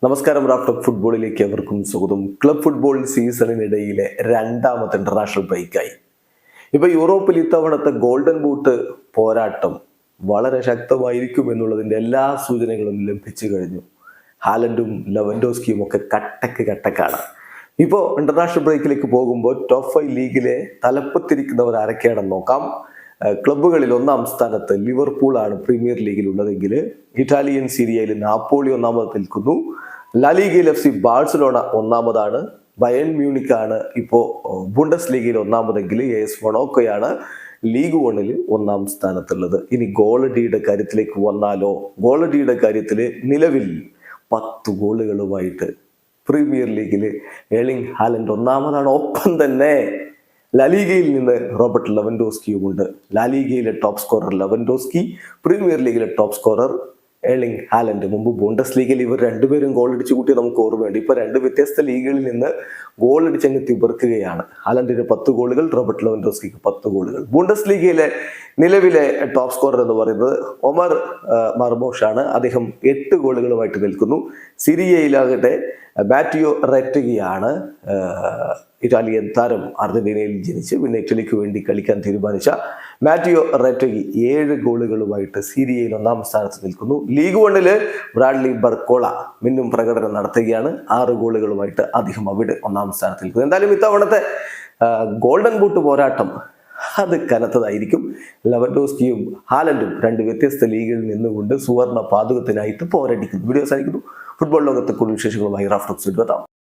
നമസ്കാരം. റാഫ്റ്റർ ഫുട്ബോളിലേക്ക് അവർക്കും സ്വാഗതം. ക്ലബ് ഫുട്ബോൾ സീസണിനിടയിലെ രണ്ടാമത്തെ ഇന്റർനാഷണൽ ബ്രേക്കായി. ഇപ്പൊ യൂറോപ്പിൽ ഇത്തവണത്തെ ഗോൾഡൻ ബൂട്ട് പോരാട്ടം വളരെ ശക്തമായിരിക്കും എന്നുള്ളതിന്റെ എല്ലാ സൂചനകളും ലഭിച്ചു കഴിഞ്ഞു. ഹാലൻഡും ലെവൻഡോസ്കിയും ഒക്കെ കട്ടക്കാണ്. ഇപ്പോൾ ഇന്റർനാഷണൽ ബ്രേക്കിലേക്ക് പോകുമ്പോൾ ടോപ്പ് 5 ലീഗിലെ തലപ്പത്തിരിക്കുന്നവർ ആരൊക്കെയാണെന്ന് നോക്കാം. ക്ലബ്ബുകളിൽ ഒന്നാം സ്ഥാനത്ത് ലിവർപൂൾ ആണ് പ്രീമിയർ ലീഗിൽ ഉള്ളതെങ്കിൽ ഇറ്റാലിയൻ സീരിയയിൽ നാപ്പോളി ഒന്നാമത് നിൽക്കുന്നു. ലാലിഗയിൽ FC ബാഴ്സലോണ ഒന്നാമതാണ്. ബയൺ മ്യൂണിക് ആണ് ഇപ്പോൾ ബുണ്ടസ് ലീഗയിൽ ഒന്നാമതെങ്കിൽ AS മൊണോക്കോയാണ് ലീഗ് 1 ഒന്നാം സ്ഥാനത്തുള്ളത്. ഇനി ഗോളടിയുടെ കാര്യത്തിലേക്ക് വന്നാലോ, ഗോളടിയുടെ കാര്യത്തിൽ നിലവിൽ 10 ഗോളുകളുമായിട്ട് പ്രീമിയർ ലീഗിൽ എർലിംഗ് ഹാലൻഡ് ഒന്നാമതാണ്. ഒപ്പം തന്നെ ലാലിഗയിൽ നിന്ന് റോബർട്ട് ലെവൻഡോസ്കിയുമുണ്ട്. ലാലിഗയിലെ ടോപ്പ് സ്കോറർ ലെവൻഡോസ്കി, പ്രീമിയർ ലീഗിലെ ടോപ്പ് സ്കോറർ എർലിംഗ് ഹാലൻഡ്. മുമ്പ് ബുണ്ടസ് ലീഗിൽ ഇവർ രണ്ടുപേരും ഗോൾ അടിച്ചു കൂട്ടി നമുക്ക് ഓർമ്മയുണ്ട്. ഇപ്പൊ 2 വ്യത്യസ്ത ലീഗുകളിൽ നിന്ന് ഗോൾ അടിച്ചങ്ങ് തിബർക്കുകയാണ്. ഹാലൻഡിന് 10 ഗോളുകൾ, റോബർട്ട് ലെവൻഡോസ്കിക്ക് 10 ഗോളുകൾ. ബുണ്ടസ് ലീഗയിലെ നിലവിലെ ടോപ്പ് സ്കോറർ എന്ന് പറയുന്നത് ഒമർ മർമോഷ് ആണ്. അദ്ദേഹം 8 ഗോളുകളുമായിട്ട് നിൽക്കുന്നു. സിരിയയിലാകട്ടെ മാറ്റിയോ റെറ്റഗിയാണ്. ഇറ്റാലിയൻ താരം, അർജന്റീനയിൽ ജനിച്ച് പിന്നെ ഇറ്റലിക്ക് വേണ്ടി കളിക്കാൻ തീരുമാനിച്ച മാറ്റിയോ റെറ്റഗി 7 ഗോളുകളുമായിട്ട് സീരിയയിൽ ഒന്നാം സ്ഥാനത്ത് നിൽക്കുന്നു. ലീഗ് 1 ബ്രാഡ്ലി ബർക്കോള മിന്നും പ്രകടനം നടത്തുകയാണ്. 6 ഗോളുകളുമായിട്ട് അദ്ദേഹം അവിടെ ഒന്നാം സ്ഥാനത്ത് നിൽക്കുന്നു. എന്തായാലും ഇത്തവണത്തെ ഗോൾഡൻ ബൂട്ട് പോരാട്ടം അത് കനത്തതായിരിക്കും. ലെവൻഡോസ്കിയും ഹാലൻഡും 2 വ്യത്യസ്ത ലീഗുകളിൽ നിന്നുകൊണ്ട് സുവർണ പാതകത്തിനായിട്ട് പോരടിക്കുന്നു. വീഡിയോ അവസാനിക്കുന്നു. ഫുട്ബോൾ ലോകത്തെ കൂടുതൽ വിശേഷങ്ങളുമായി റാഫ്റ്റർ എത്താം.